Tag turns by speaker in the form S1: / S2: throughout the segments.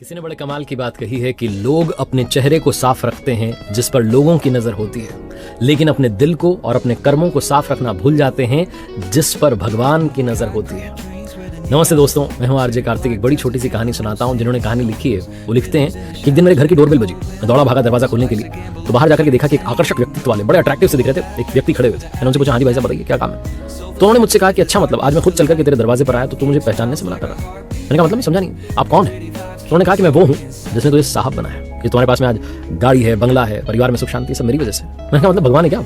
S1: किसी ने बड़े कमाल की बात कही है कि लोग अपने चेहरे को साफ रखते हैं जिस पर लोगों की नजर होती है, लेकिन अपने दिल को और अपने कर्मों को साफ रखना भूल जाते हैं जिस पर भगवान की नजर होती है। नमस्ते दोस्तों, मैं हूं आरजे कार्तिक। एक बड़ी छोटी सी कहानी सुनाता हूं। जिन्होंने कहानी लिखी है वो लिखते हैं कि एक दिन मेरे घर की डोरबेल बजी। मैं दौड़ा भागा दरवाजा खोलने के लिए, तो बाहर जाकर के देखा कि एक आकर्षक व्यक्तित्व वाले बड़े अट्रैक्टिव से दिख रहे थे एक व्यक्ति खड़े हुए थे। मैंने उनसे पूछा, हाँ जी भाई साहब बताइए क्या काम है। तो उन्होंने मुझसे कहा कि अच्छा मतलब आज मैं खुद चल करके तेरे दरवाजे पर आया तो तू मुझे पहचानने से मना कर रहा। मैंने कहा मतलब मैं समझा नहीं, आप कौन है। उन्होंने कहा कि मैं वो हूँ जिसने तुझे साहब बनाया, कि तुम्हारे पास में आज गाड़ी है, बंगला है, परिवार में सुख शांति, सब मेरी वजह से। मैंने कहा मतलब भगवान है क्या।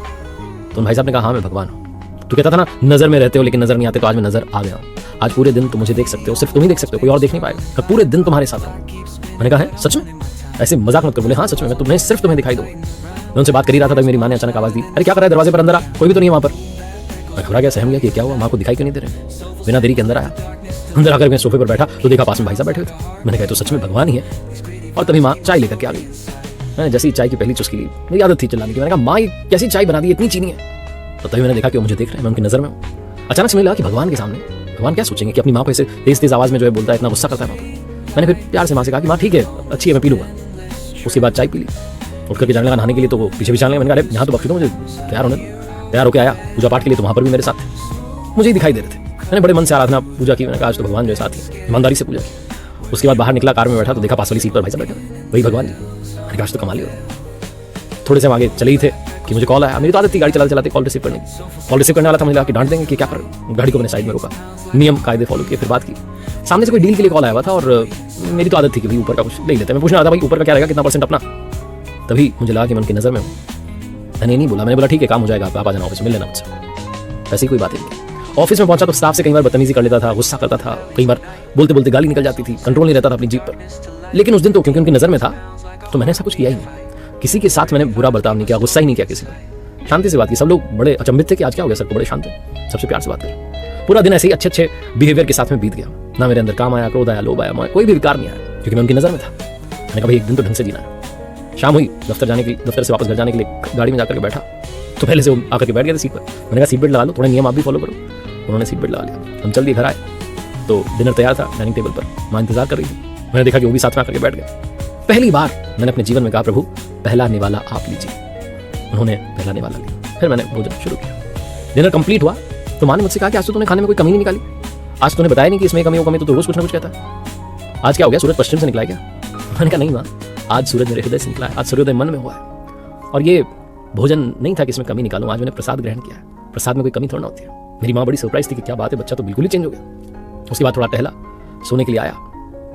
S1: तो भाई साहब ने कहा हाँ मैं भगवान हूँ। तू कहता था ना नजर में रहते हो लेकिन नजर नहीं आते, तो आज मैं नजर आ गया हूँ। आज पूरे दिन तुम मुझे देख सकते हो, सिर्फ तुम ही देख सकते हो, कोई और देख नहीं पाएगा। मैं पूरे दिन तुम्हारे साथ रहूँ। मैंने कहा है सच में, ऐसे मजाक मत कर। बोले हाँ सच में, मैं तुम्हें सिर्फ तुम्हें दिखाई दूँ। मैं उनसे बात कर ही रहा था तभी मेरी माँ ने अचानक आवाज दी, अरे क्या कर रहा है दरवाजे पर, अंदर आ, कोई भी तो नहीं है वहाँ पर। मैं घबरा गया, सहम गया कि क्या हुआ, माँ को दिखाई क्यों नहीं दे रहे। बिना देरी के अंदर आया। अंदर आकर मैं सोफे पर बैठा तो देखा पास में भाई साहब बैठे हुए थे। मैंने कहा तो सच में भगवान ही है। और तभी माँ चाय लेकर के आ गई। मैंने जैसे ही चाय की पहली चुस्की ली, मेरी आदत थी चिल्लाने की। मैंने कहा माँ ये कैसी चाय बना दी, इतनी चीनी है। तो तभी मैंने देखा कि वो मुझे देख रहे हैं, मैं उनकी नजर में हूँ। अचानक से मुझे लगा कि भगवान के सामने भगवान क्या सोचेंगे कि अपनी माँ को ऐसे तेज तेज आवाज में जो है बोलता है, इतना गुस्सा करता है। मैंने फिर प्यार से माँ से कहा कि माँ ठीक है, अच्छी है, मैं पी लूंगा। उसके बाद चाय पी ली। उठ करके जाने लगा नहाने के लिए, तो वो पीछे जाने लगा। मैंने कहा यहाँ तो बख्श दो मुझे, तैयार होकर आया पूजा पाठ के लिए, तो वहाँ पर भी मेरे साथ थे, मुझे ही दिखाई दे रहे थे। मैंने बड़े मन से आराधना पूजा की। मैंने कहा आज तो भगवान जो है साथ ही, ईमानदारी से पूजा की। उसके बाद बाहर निकला, कार में बैठा तो देखा पास वाली सीट पर भाई साहब बैठे, वही भगवान जी। मैंने कहा आज तो कमाल ही हो। थोड़े से हम आगे चले ही थे कि मुझे कॉल आया। मेरी तो आदत थी गाड़ी चलाते चलाते कॉल रिसीव करने की। कॉल रिसीव करने वाला था, मुझे लगा कि डांट देंगे कि क्या कर, गाड़ी को मैंने साइड में रोका, नियम कायदे फॉलो किए, फिर बात की। सामने से कोई डील के लिए कॉल आया हुआ था और मेरी तो आदत थी कि भाई ऊपर का कुछ ले लेते हैं। मैं पूछना था भाई ऊपर का क्या रहेगा, कितना परसेंट अपना। तभी मुझे लगा कि मैं उनकी नजर में हूँ। मैंने नहीं बोला, मैंने बोला ठीक है काम हो जाएगा, आप आ जाना ऑफिस मिल लेना मुझसे। ऐसी कोई बात नहीं। ऑफिस में पहुंचा तो स्टाफ से कई बार बदतमीजी कर लेता था, गुस्सा करता था, कई बार बोलते बोलते गाली निकल जाती थी, कंट्रोल नहीं रहता था अपनी जीभ पर। लेकिन उस दिन तो क्योंकि उनकी नजर में था तो मैंने ऐसा कुछ किया ही नहीं। किसी के साथ मैंने बुरा बर्ताव नहीं किया, गुस्सा ही नहीं किया किसी पर, शांति से बात की। सब लोग बड़े अचंभित थे कि आज क्या हो गया, सबको बड़े शांत थे, सबसे प्यार से बात करें। पूरा दिन ऐसे ही अच्छे अच्छे बिहेवियर के साथ में बीत गया। ना मेरे अंदर काम आया, क्रोध आया, लोभ आया, कोई भी विकार नहीं आया, क्योंकि मैं उनकी नजर में था। मैंने कहा भाई एक दिन तो ढंग से जीना है। शाम हुई, दफ्तर से वापस घर जाने के लिए गाड़ी में जाकर के बैठा तो पहले से वो आकर के बैठ गया था सीट पर। मैंने कहा सीट बेल्ट लगा लो, थोड़ा नियम आप भी फॉलो करो। उन्होंने सीट बेल्ट लगा लिया। हम चल दिए घर आए तो डिनर तैयार था डाइनिंग टेबल पर, माँ इंतजार कर रही थी। मैंने देखा कि वो भी साथ में आकर के बैठ गए। पहली बार मैंने अपने जीवन में कहा प्रभु पहला निवाला आप लीजिए। उन्होंने पहला निवाला लिया, फिर मैंने भोजन शुरू किया। डिनर कंप्लीट हुआ तो माँ ने मुझसे कहा कि आज तो तूने खाने में कोई कमी नहीं निकाली, आज तूने बताया नहीं कि इसमें कमी वो कमी, तो रोज कुछ ना कुछ कहता है। आज क्या हो गया, सूरज पश्चिम से निकला है क्या। मैंने कहा नहीं माँ, आज सूरज मेरे हृदय से निकला है, आज सूर्योदय मन में हुआ है। और ये भोजन नहीं था कि इसमें कमी निकालूं, आज मैंने प्रसाद ग्रहण किया है, प्रसाद में कोई कमी थोड़ा ना होती है। मेरी माँ बड़ी सरप्राइज थी कि क्या बात है, बच्चा तो बिल्कुल ही चेंज हो गया। उसके बाद थोड़ा टहला, सोने के लिए आया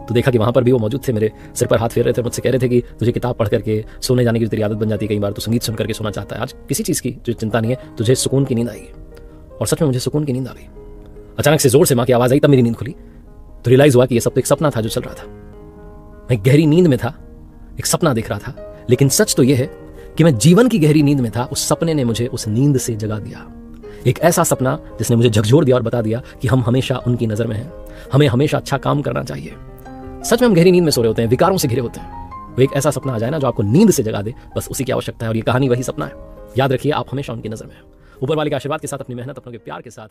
S1: तो देखा कि वहाँ पर भी वो मौजूद थे, मेरे सिर पर हाथ फेर रहे थे, मुझसे कह रहे थे कि तुझे किताब पढ़ करके सोने जाने की तेरी आदत बन जाती है, कई बार तो संगीत सुन करके सोना चाहता है, आज किसी चीज़ की तुझे चिंता नहीं है, तुझे सुकून की नींद आएगी। और सच में मुझे सुकून की नींद आ गई। अचानक से जोर से माँ की आवाज़ आई, तब मेरी नींद खुली तो रियलाइज हुआ कि ये सब तो एक सपना था जो चल रहा था। मैं गहरी नींद में था, एक सपना देख रहा था, लेकिन सच तो यह है कि मैं जीवन की गहरी नींद में था। उस सपने ने मुझे उस नींद से जगा दिया। एक ऐसा सपना जिसने मुझे झकझोर दिया और बता दिया कि हम हमेशा उनकी नजर में हैं, हमें हमेशा अच्छा काम करना चाहिए। सच में हम गहरी नींद में सो रहे होते हैं, विकारों से घिरे होते हैं। वो एक ऐसा सपना आ जाए ना जो आपको नींद से जगा दे, बस उसी की आवश्यकता है। और ये कहानी वही सपना है। याद रखिए आप हमेशा उनकी नजर में हैं। ऊपर वाले के आशीर्वाद के साथ, अपनी मेहनत, अपनों के प्यार के साथ